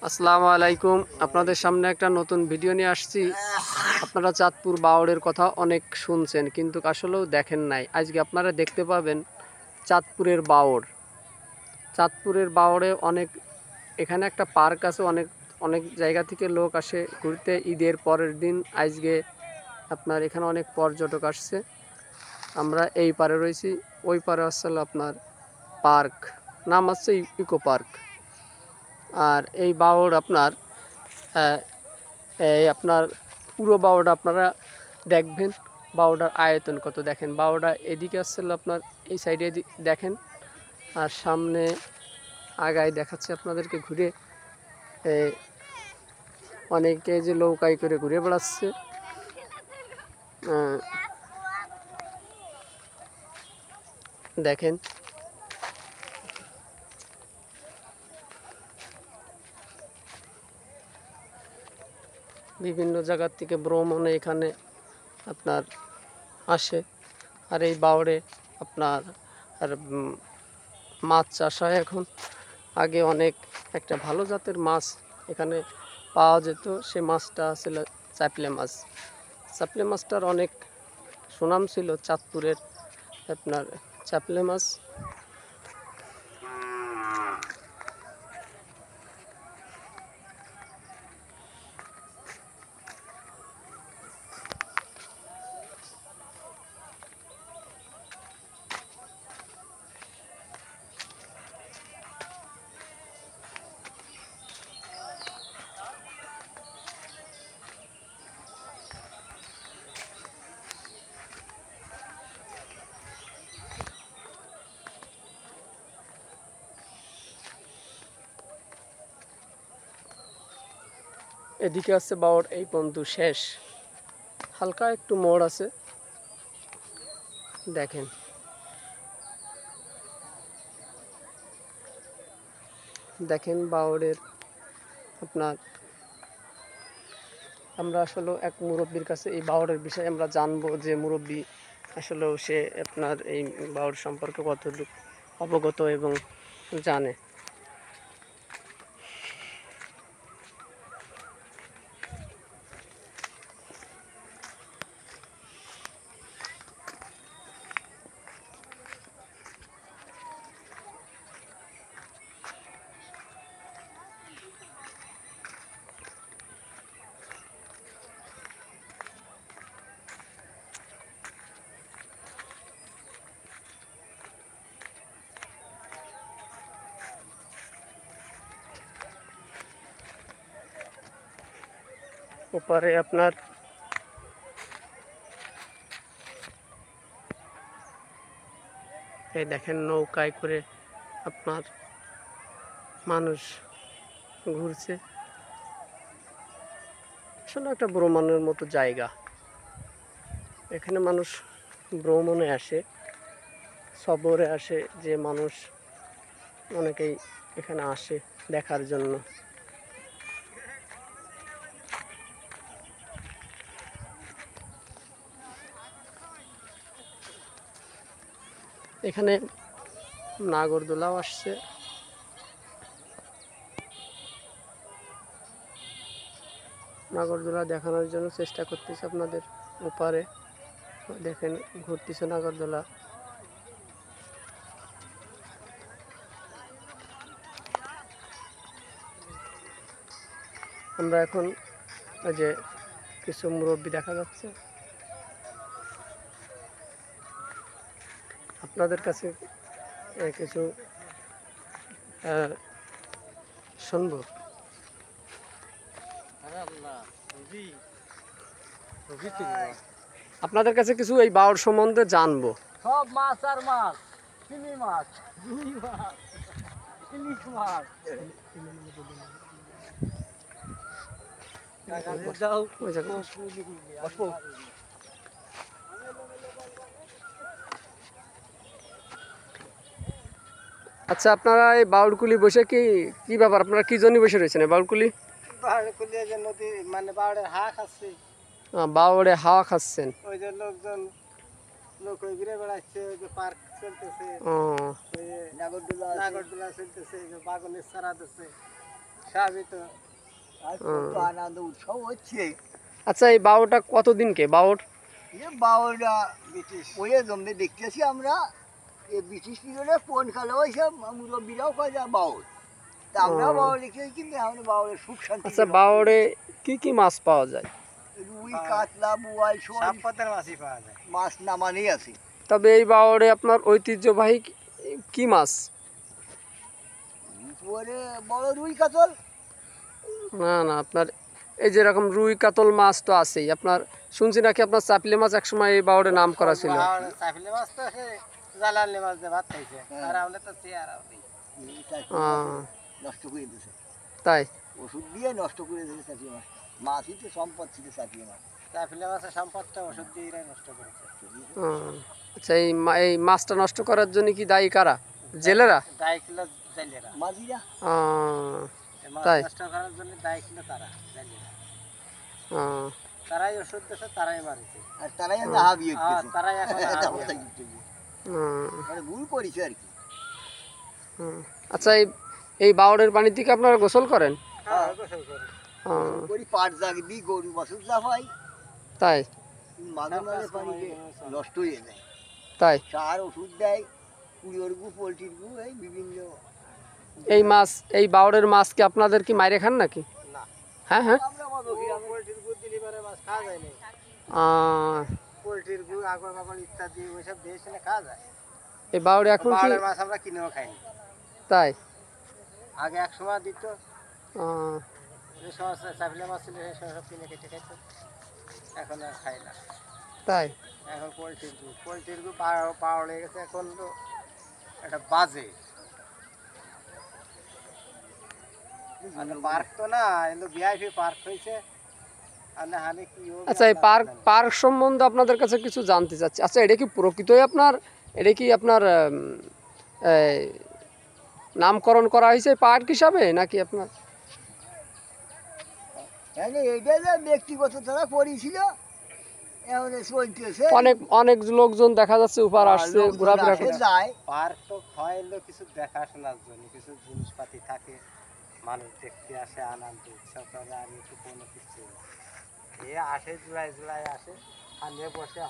আসসালামু আলাইকুম। আপনাদের সামনে একটা নতুন ভিডিও নিয়ে আসছি। আপনারা চাঁদপুর বাওড়ের কথা অনেক শুনছেন, কিন্তু আসলেও দেখেন নাই। আজকে আপনারা দেখতে পাবেন চাঁদপুরের বাওড়। চাঁদপুরের বাওড়ে এখানে একটা পার্ক আছে, অনেক অনেক জায়গা থেকে লোক আসে ঘুরতে। ঈদের পরের দিন আজকে আপনার এখানে অনেক পর্যটক আসছে। আমরা এই পারে রয়েছি, ওই পারে আসলে আপনার পার্ক, নাম হচ্ছে ইকো পার্ক। আর এই বাওড় আপনার এই আপনার পুরো বাওড়া আপনারা দেখবেন। বাওড়ার আয়তন কত দেখেন। বাওড়া এদিকে আসছিল আপনার এই সাইডে দেখেন, আর সামনে আগায় দেখাচ্ছে আপনাদেরকে ঘুরে। অনেকে যে নৌকায় করে ঘুরে বেড়াচ্ছে। দেখেন বিভিন্ন জায়গার থেকে ভ্রমণে এখানে আপনার আসে। আর এই বাওড়ে আপনার আর মাছ চাষ হয় এখন। আগে অনেক একটা ভালো জাতের মাছ এখানে পাওয়া যেত, সে মাছটা ছিল চাপলে মাছ। চাপলে মাছটার অনেক সুনাম ছিল চাঁদপুরের আপনার চাপলে মাছ। এদিকে আছে বাওড়, এই পর্যন্ত শেষ। হালকা একটু মোড় আছে, দেখেন। দেখেন বাওড়ের আপনার আমরা আসলে এক মুরব্বীর কাছে এই বাওড়ের বিষয়ে আমরা জানবো, যে মুরব্বী আসলেও সে আপনার এই বাওড় সম্পর্কে কতটুকু অবগত এবং জানে। ওপারে আপনার এই দেখেন নৌকায় করে আপনার মানুষ ঘুরছে। আসলে একটা ভ্রমণের মতো জায়গা। এখানে মানুষ ভ্রমণে আসে, সফরে আসে, যে মানুষ অনেকেই এখানে আসে দেখার জন্য। এখানে নাগরদোলাও আসছে। নাগরদোলা দেখানোর জন্য চেষ্টা করতেছে আপনাদের। ওপারে দেখেন ঘুরতেছে নাগরদোলা। আমরা এখন যে কিছু মুরব্বি দেখা যাচ্ছে, আপনাদের কাছে কিছু শুনবো। আপনাদের কাছে কিছু এই বাওড় সম্বন্ধে জানবো। সব মাছ আর মাছ, চিংড়ি মাছ, রুই মাছ, ইলিশ মাছ। আচ্ছা, আপনারা এই বাউলকুলি বসে কি কি ব্যাপার, আপনারা কি জন্য বসে রয়েছেন এই বাউলকুলি? বাউড়কুলি যে নদী, মানে বাউড়ের হাঁস আছে, বাউড়ে হাওয়া খাচ্ছেন? ওই যে লোকজন লোক ওই ঘুরে বেড়াচ্ছে, ওই যে পার্ক চলতেছে, ও, নাগরদোলা চলতেছে, যে বাগানের চারা দিচ্ছে। সবই তো আর কত আনন্দ উৎসব হচ্ছে। আচ্ছা এই বাউটা কতদিনকে বাউর? এ বাউরা ওই জমে দেখতেছি আমরা এই ব্রিটিশ পিরিয়ডে কোন কালে হয়েছে মুরব্বীরাও কয় যা বাউল, তা আমরা ও। বাউল লিখেছি, কিন্তু এখন বাউলের সুখ শান্তি আচ্ছা বাউরে কি কি মাছ পাওয়া যায়? রুই কাতলা বুয়াল সব সব পথের মাছই পাওয়া যায়। মাছ নামানেই আছে। তবে এই বাউরে আপনার ঐতিহ্যবাহী কি মাছ? পরে বড় রুই কাতল, না না আপনার এই যেরকম রুই কাতল মাছ তো আছেই, আপনার শুনছি নাকি আপনার চাপলি মাছ একসময় এই বাউরে নাম করা ছিল। আর চাপিলে মাছ তো সে জ্বালানি মাছ দিয়ে ভাত খাইছে, আর আমাদের তো চেয়ারাও নেই। নষ্ট করে দিয়েছে, তাই ওষুধ দিয়ে নষ্ট করে দিয়েছে চাকরি মাছ। মাছই তো সম্পদ ছিল চাকরি মাছ। চাপিলে মাছের সম্পদটা ওষুধ দিয়ে নষ্ট করেছে। আচ্ছা এই মাছটা নষ্ট করার জন্য কি দায়ী কারা? জেলেরা? দায় ছিল জেলেরা। মাঝিরা এই মাছ তাই? নষ্ট করার জন্য দায় ছিল তারা, জেলেরা। আহ, তারাই ওষুধ দিয়েছে, তারাই মারিছে। আর তারাই লাহা বিয়ে আর তারাই এখন মানে ভুল করেছে আর কি। আচ্ছা এই বাউরের পানি থেকে আপনারা গোসল করেন? গোসল করে। করি পাট জাগ দিই, গরু বাছুর যা হয়, তাই মাঝে মাঝে পানিকে নষ্ট হয়ে যায়। তাই সার ওষুধ দেয়, কুড়ির গু পোলট্রির গু, এই বিভিন্ন। এই বাউরের মাছ কি আপনাদের কি মাইরে খান নাকি? না, হ্যাঁ হ্যাঁ। আমরা মতো পোলট্রির গুড় দিলে পরে মাছ খাওয়া যায় না। আহ, পোলট্রির গুড়, আগর বাগর ইত্যাদি ওইসব দিয়ে এনে খাওয়া যায়। এই বাউরে এখন কি? বাউলের মাছ আমরা কিনেও খাইনি। তাই আগে এক সময় দিত, আহ, যে সময় চাপিলে মাছ ছিল সেই সময় সব কিনে কেটে খাইতো। এখন আর খাই না। তাই এখন পোলট্রির গু পাওয়া হয়ে গেছে। এখন তো একটা বাজে পার্ক তো না, কিন্তু ভিআইপি পার্ক হয়েছে। আর না হানে কি হোক। আচ্ছা এই পার্ক সম্বন্ধে আপনাদের কাছে কিছু জানতে চাচ্ছি। আচ্ছা এটা কি প্রকৃতই আপনার, এটা কি আপনার এই, নামকরণ করা হয়েছে পার্ক হিসাবে নাকি আপনার? হ্যাঁ, এইটা যে ব্যক্তিগত তারা করেছিল, এখন চলতেছে। অনেক অনেক লোকজন দেখা যাচ্ছে উপর আসছে, লোকজন ঘোরাফেরা আসে, করছে। যায়। পার্ক তো হয় হলো কিছু দেখাশোনার জন্য, কিছু জিনিসপাতি থাকে, মানুষ দেখতে আসে, আনন্দ উৎসব করে। আর একটু কোনো কিছু না, এ আসে জুলাই জুলাই আসে, হানে বসে